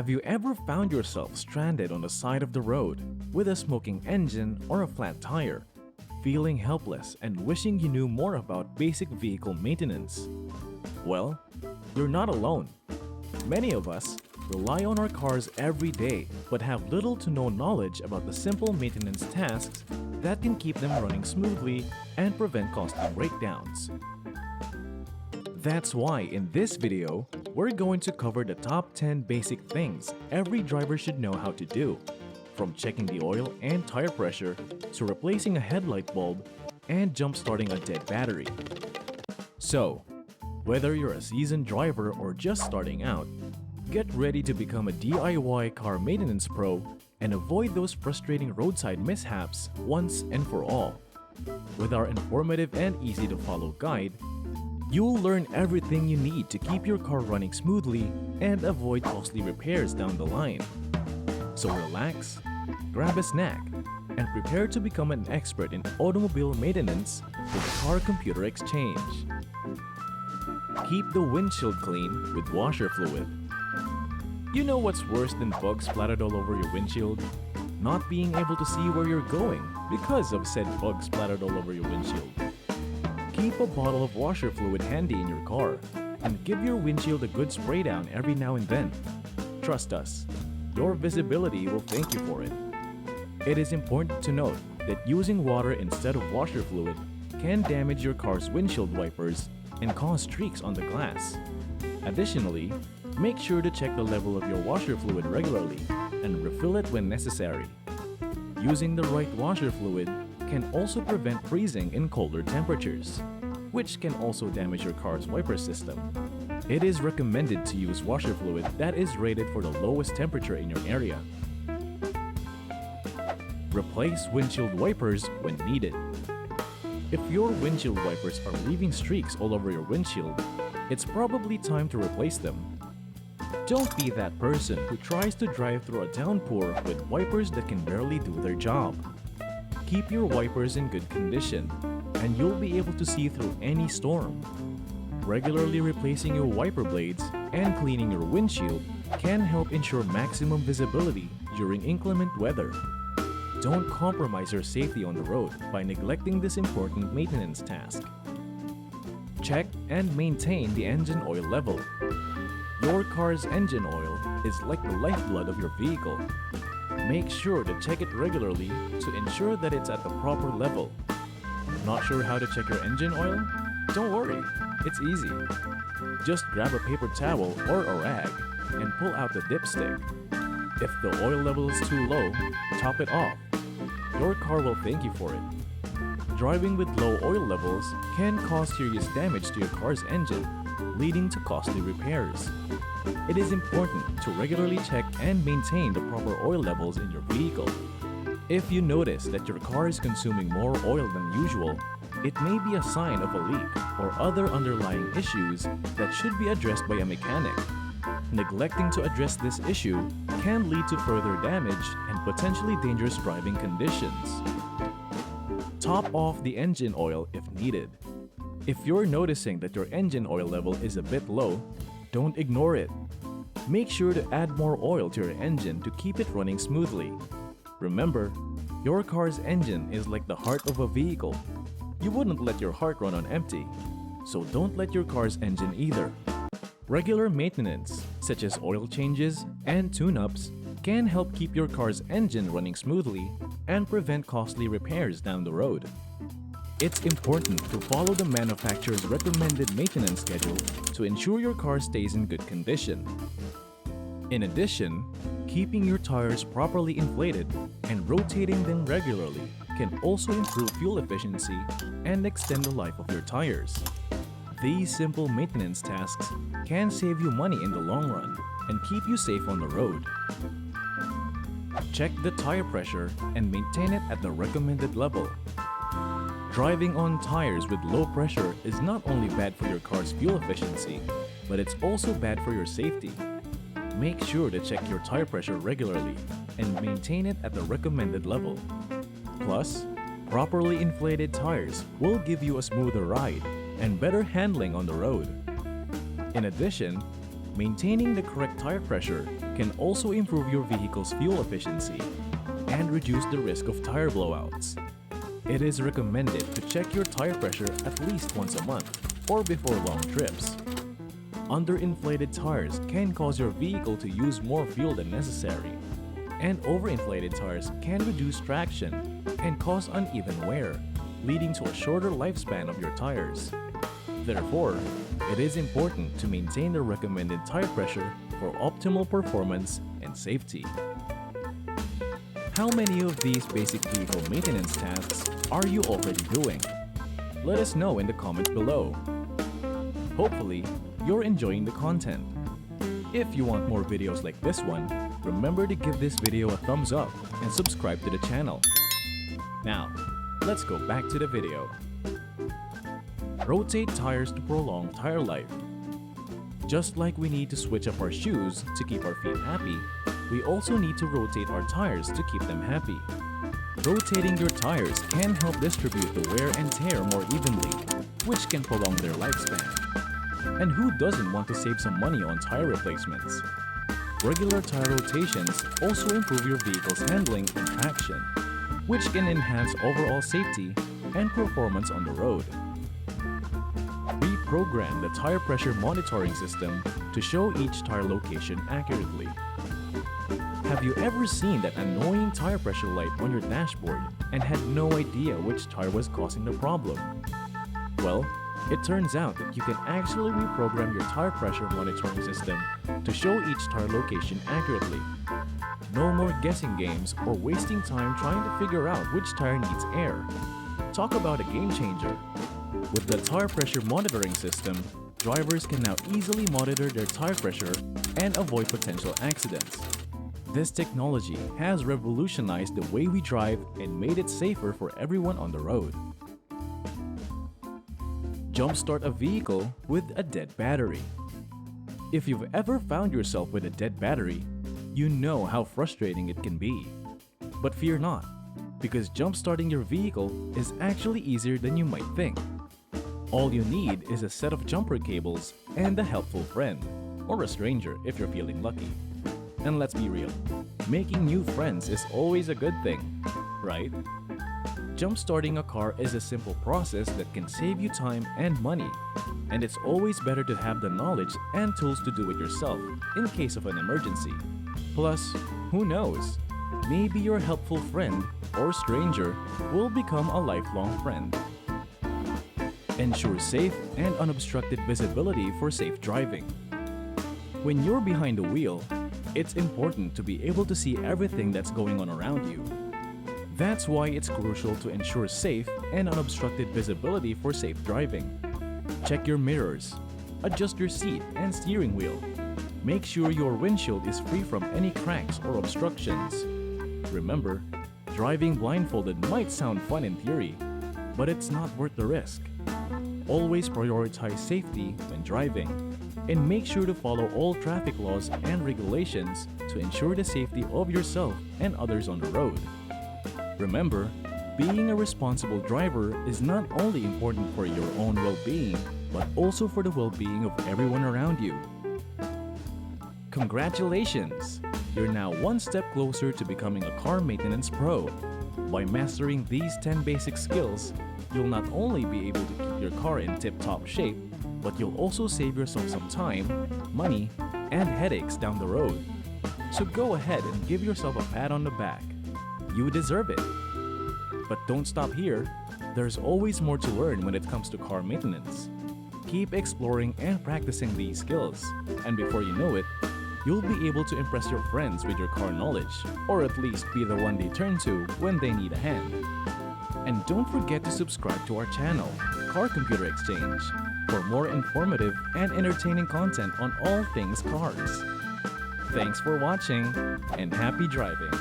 Have you ever found yourself stranded on the side of the road with a smoking engine or a flat tire, feeling helpless and wishing you knew more about basic vehicle maintenance? Well, you're not alone. Many of us rely on our cars every day but have little to no knowledge about the simple maintenance tasks that can keep them running smoothly and prevent costly breakdowns. That's why in this video, we're going to cover the top 10 basic things every driver should know how to do, from checking the oil and tire pressure to replacing a headlight bulb and jump-starting a dead battery. So, whether you're a seasoned driver or just starting out, get ready to become a DIY car maintenance pro and avoid those frustrating roadside mishaps once and for all. With our informative and easy-to-follow guide, you'll learn everything you need to keep your car running smoothly and avoid costly repairs down the line. So relax, grab a snack, and prepare to become an expert in automobile maintenance with Car Computer Exchange. Keep the windshield clean with washer fluid. You know what's worse than bugs splattered all over your windshield? Not being able to see where you're going because of said bugs splattered all over your windshield. Keep a bottle of washer fluid handy in your car and give your windshield a good spray down every now and then. Trust us, your visibility will thank you for it. It is important to note that using water instead of washer fluid can damage your car's windshield wipers and cause streaks on the glass. Additionally, make sure to check the level of your washer fluid regularly and refill it when necessary. Using the right washer fluid can also prevent freezing in colder temperatures, which can also damage your car's wiper system. It is recommended to use washer fluid that is rated for the lowest temperature in your area. Replace windshield wipers when needed. If your windshield wipers are leaving streaks all over your windshield, it's probably time to replace them. Don't be that person who tries to drive through a downpour with wipers that can barely do their job. Keep your wipers in good condition, and you'll be able to see through any storm. Regularly replacing your wiper blades and cleaning your windshield can help ensure maximum visibility during inclement weather. Don't compromise your safety on the road by neglecting this important maintenance task. Check and maintain the engine oil level. Your car's engine oil is like the lifeblood of your vehicle. Make sure to check it regularly to ensure that it's at the proper level. Not sure how to check your engine oil? Don't worry, it's easy. Just grab a paper towel or a rag and pull out the dipstick. If the oil level is too low, top it off. Your car will thank you for it. Driving with low oil levels can cause serious damage to your car's engine, leading to costly repairs. It is important to regularly check and maintain the proper oil levels in your vehicle. If you notice that your car is consuming more oil than usual, it may be a sign of a leak or other underlying issues that should be addressed by a mechanic. Neglecting to address this issue can lead to further damage and potentially dangerous driving conditions. Top off the engine oil if needed. If you're noticing that your engine oil level is a bit low, don't ignore it. Make sure to add more oil to your engine to keep it running smoothly. Remember, your car's engine is like the heart of a vehicle. You wouldn't let your heart run on empty, so don't let your car's engine either. Regular maintenance, such as oil changes and tune-ups, can help keep your car's engine running smoothly and prevent costly repairs down the road. It's important to follow the manufacturer's recommended maintenance schedule to ensure your car stays in good condition. In addition, keeping your tires properly inflated and rotating them regularly can also improve fuel efficiency and extend the life of your tires. These simple maintenance tasks can save you money in the long run and keep you safe on the road. Check the tire pressure and maintain it at the recommended level. Driving on tires with low pressure is not only bad for your car's fuel efficiency, but it's also bad for your safety. Make sure to check your tire pressure regularly and maintain it at the recommended level. Plus, properly inflated tires will give you a smoother ride and better handling on the road. In addition, Maintaining the correct tire pressure can also improve your vehicle's fuel efficiency and reduce the risk of tire blowouts. It is recommended to check your tire pressure at least once a month or before long trips. Underinflated tires can cause your vehicle to use more fuel than necessary, and overinflated tires can reduce traction and cause uneven wear, leading to a shorter lifespan of your tires. Therefore, it is important to maintain the recommended tire pressure for optimal performance and safety. How many of these basic vehicle maintenance tasks are you already doing? Let us know in the comments below. Hopefully, you're enjoying the content. If you want more videos like this one, remember to give this video a thumbs up and subscribe to the channel. Now, let's go back to the video. Rotate tires to prolong tire life. Just like we need to switch up our shoes to keep our feet happy, we also need to rotate our tires to keep them happy. Rotating your tires can help distribute the wear and tear more evenly, which can prolong their lifespan. And who doesn't want to save some money on tire replacements? Regular tire rotations also improve your vehicle's handling and traction, which can enhance overall safety and performance on the road. Reprogram the tire pressure monitoring system to show each tire location accurately. Have you ever seen that annoying tire pressure light on your dashboard and had no idea which tire was causing the problem? Well, it turns out that you can actually reprogram your tire pressure monitoring system to show each tire location accurately. No more guessing games or wasting time trying to figure out which tire needs air. Talk about a game changer. With the tire pressure monitoring system, drivers can now easily monitor their tire pressure and avoid potential accidents. This technology has revolutionized the way we drive and made it safer for everyone on the road. Jumpstart a vehicle with a dead battery. If you've ever found yourself with a dead battery, you know how frustrating it can be. But fear not, because jump-starting your vehicle is actually easier than you might think. All you need is a set of jumper cables and a helpful friend, or a stranger if you're feeling lucky. And let's be real, making new friends is always a good thing, right? Jump-starting a car is a simple process that can save you time and money, and it's always better to have the knowledge and tools to do it yourself in case of an emergency. Plus, who knows? Maybe your helpful friend or stranger will become a lifelong friend. Ensure safe and unobstructed visibility for safe driving. When you're behind the wheel, it's important to be able to see everything that's going on around you. That's why it's crucial to ensure safe and unobstructed visibility for safe driving. Check your mirrors, adjust your seat and steering wheel. Make sure your windshield is free from any cracks or obstructions. Remember, driving blindfolded might sound fun in theory, but it's not worth the risk. Always prioritize safety when driving, and make sure to follow all traffic laws and regulations to ensure the safety of yourself and others on the road. Remember, being a responsible driver is not only important for your own well-being, but also for the well-being of everyone around you. Congratulations! You're now one step closer to becoming a car maintenance pro. By mastering these 10 basic skills, you'll not only be able to keep your car in tip-top shape, but you'll also save yourself some time, money, and headaches down the road. So go ahead and give yourself a pat on the back. You deserve it. But don't stop here. There's always more to learn when it comes to car maintenance. Keep exploring and practicing these skills, and before you know it, you'll be able to impress your friends with your car knowledge, or at least be the one they turn to when they need a hand. And don't forget to subscribe to our channel, Car Computer Exchange, for more informative and entertaining content on all things cars. Thanks for watching, and happy driving!